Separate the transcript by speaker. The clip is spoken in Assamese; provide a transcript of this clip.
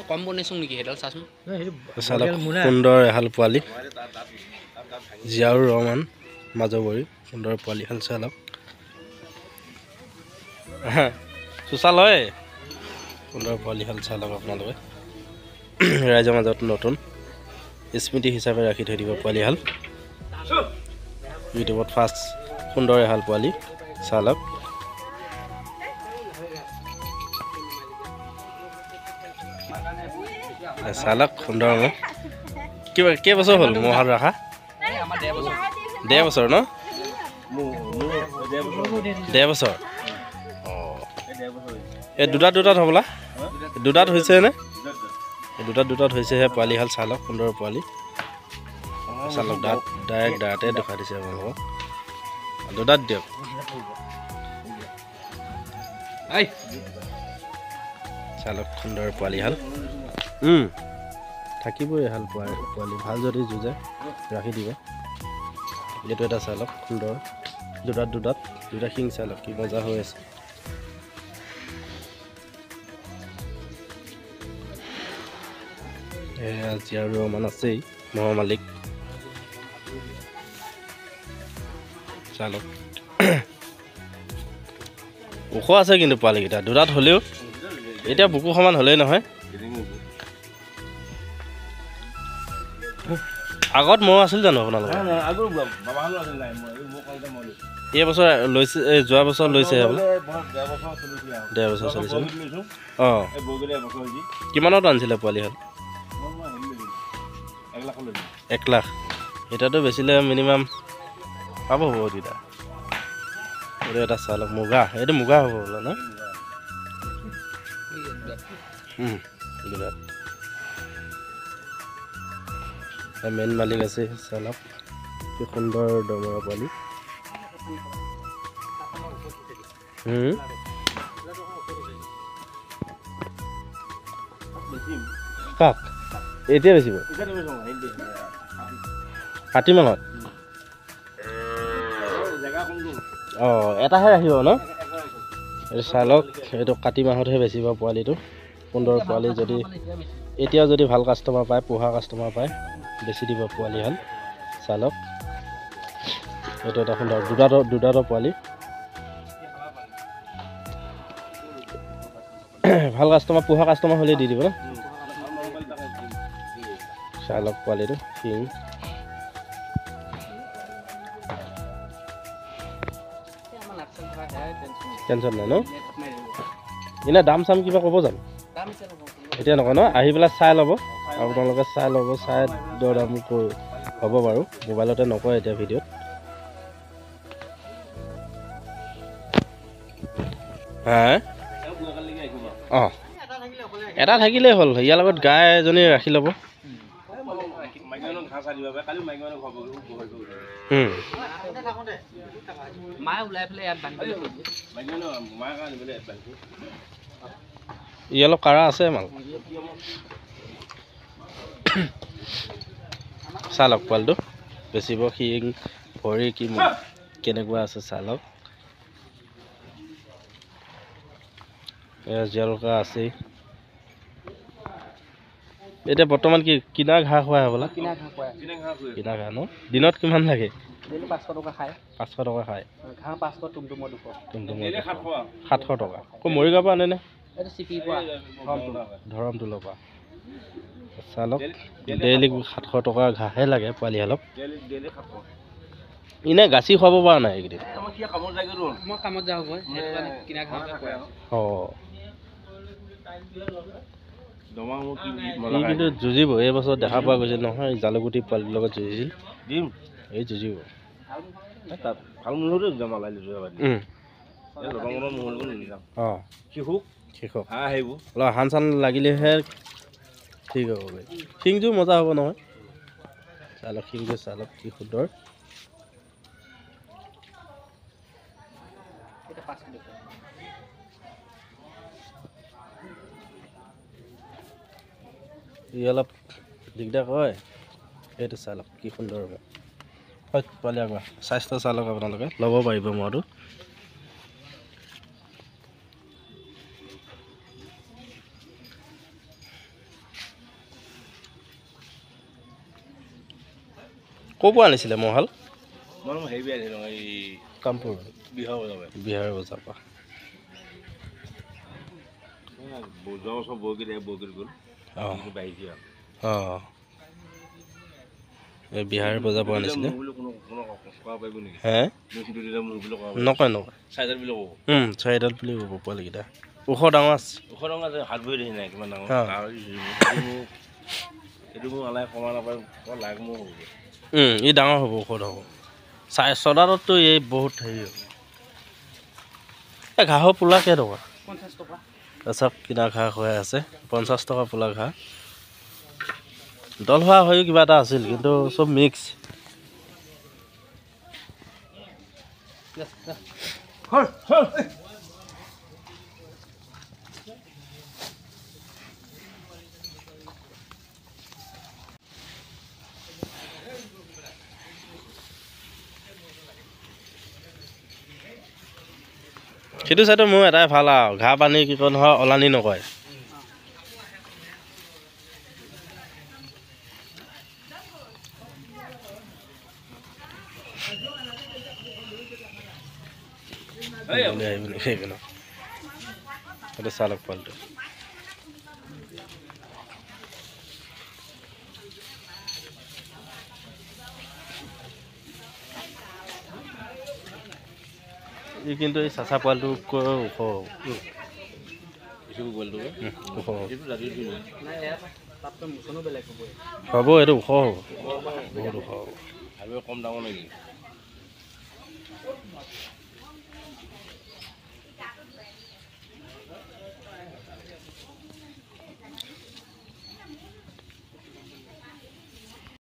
Speaker 1: কম বনাইছোঁ নেকি সেইডাল চাচোন
Speaker 2: চালক সুন্দৰ এহাল পোৱালি জিয়াউৰ ৰহমান মাজবৰী সুন্দৰ পোৱালি হাল চালক চুচালয় সুন্দৰ পোৱালি হাল চালক আপোনালোকে ৰাইজৰ মাজত নতুন স্মৃতি হিচাপে ৰাখি থৈ দিব পোৱালি হাল ইউটিউবত ফাৰ্ষ্ট সুন্দৰ এহাল পোৱালি চালক চালক সুন্দৰ কিবা কেইবছৰ হ'ল মহাল ৰাখা 1.5 বছৰ ন 1.5 বছৰ অঁ এই দুটাত হ'বলা দুটাত হৈছেনে দুটাত হৈছেহে পোৱালি হাল চালক সুন্দৰ পোৱালি চালক ডাইৰেক্ট দাঁতে দেখা দিছে আপোনালোকক দুটাত দিয়ক চালক সুন্দৰ পোৱালি হাল থাকিবই এহাল পোৱালি ভাল যদি যুঁজে ৰাখি দিব এইটো এটা চালক সুন্দৰ দুটা শিং চালক কি মজা হৈ আছে আজি আৰু ৰহমান আছেই মহামালিক চালক ওখ আছে কিন্তু পোৱালিকেইটা দুটাত হ'লেও এতিয়া বুকু সমান হ'লেই নহয় আগত মহ আছিল জানো আপোনালোকৰ এইবছৰ লৈছে যোৱা বছৰ লৈছে 1.5 বছৰ চলিছে অঁ কিমানত আনিছিলে পোৱালি হাল 1 লাখ এতিয়াতো বেচিলে মিনিমাম পাব হ'ব তেতিয়া এইটো এটা চালক মুগা এইটো মুগা হ'ব বোলে ন মেইন মালিক আছে চালক কি সুন্দৰ দমৰা পোৱালি কাক এতিয়া বেচিব কাতি মাহত অঁ এটাহে ৰাখিব ন এইটো চালক এইটো কাতি মাহতহে বেচিব পোৱালিটো সুন্দৰ পোৱালি যদি এতিয়াও যদি ভাল কাষ্টমাৰ পায় পোহা কাষ্টমাৰ পায় বেছি দিব পোৱালি হাল চালক এইটো এটা সুন্দৰ দুটাটো পোৱালি ভাল কাষ্টমাৰ পোহা কাষ্টমাৰ হ'লে দি দিব ন চালক পোৱালিটো শিং টেনশ্যন নাই ন এনে দাম চাম কিবা ক'ব জানো এতিয়া নকয় ন আহি পেলাই চাই ল'ব আপোনালোকে চাই দৰ দাম হ'ব বাৰু মোবাইলতে নকয় এতিয়া ভিডিঅ'ত অঁ এটা থাকিলেই হ'ল ইয়াৰ লগত গাই এজনী ৰাখি ল'ব ই অলপ কাৰা আছে মাল চালক পোৱালিটো বেচিব শিং ভৰি কি কেনেকুৱা আছে চালক জীয়ালকা আছেই এতিয়া বৰ্তমান কি কিনা ঘাঁহ খুৱাই হ'বলা কিনা ঘাঁহ ন দিনত কিমান লাগে 500 টকা খায় 500 টুমটুমৰ 700 টকা আকৌ মৰিগাঁৱৰ পৰা আনেনে ধৰমটোলৰ পৰা চালক ডেইলি 700 টকা ঘাঁহে লাগে পোৱালি হালক এনে গাচি খুৱাব পৰা নাই এইকেইদিন কিন্তু যুঁজিব এইবছৰ দেখা পোৱা গৈছে নহয় জালুগুটি পোৱালিৰ লগত যুঁজিছিল এই যুঁজিব অঁ শিশুক অলপ হান চান লাগিলেহে ঠিক হ'ব শিংযোৰ মজা হ'ব নহয় চালক শিংযোৰ চালক কি সুন্দৰ ই অলপ দিগদাৰ হয় এইটো চালক কি সুন্দৰ হ'ব হয় পোৱালি আগবা স্বাস্থ্য চালক আপোনালোকে ল'ব পাৰিব মইতো ক'ৰ পৰা আনিছিলে মহাল
Speaker 3: মই হেৰি বিয়া আনিলোঁ এই
Speaker 2: কামপুৰ বিহাৰ বজাৰ পৰা
Speaker 3: যোৱা বছৰ বৰগীত গ'ল
Speaker 2: অঁ
Speaker 3: বাঢ়িছে
Speaker 2: অঁ এই বিহাৰ বজাৰ পৰা আনিছিলে হে নকয় নকয় চাৰিডাল বুলি ক'ব পোৱালিকেইটা ওখ ডাঙৰ আছে
Speaker 3: হাত ভৰি দেখি নাই কিমান ডাঙৰ এইটো মোৰ আলাই কমা নাপায় লাগ মোৰ হ'ব
Speaker 2: ই ডাঙৰ হ'ব ওখ হ'ব চদাততো এই বহুত হেৰি হ'ব এই ঘাঁহৰ পোলা কেইটকা
Speaker 1: 50 টকা
Speaker 2: চব কিনা ঘাঁহ হৈ আছে 50 টকা পোলা ঘাঁহ দল হোৱা হয়ো কিবা এটা আছিল কিন্তু চব মিক্স সেইটো চাইডে মোৰ এটাই ভাল আৰু ঘাঁহ পানী কি কয় নহয় অলানি নকয় সেইটো চালক পোৱালিটো ই কিন্তু এই চাচা পোৱালিটোতকৈ ওখ হ'ব এইটো ওখ হ'ব বহুত ওখ হ'ব
Speaker 3: আৰু কম ডাঙৰ নেকি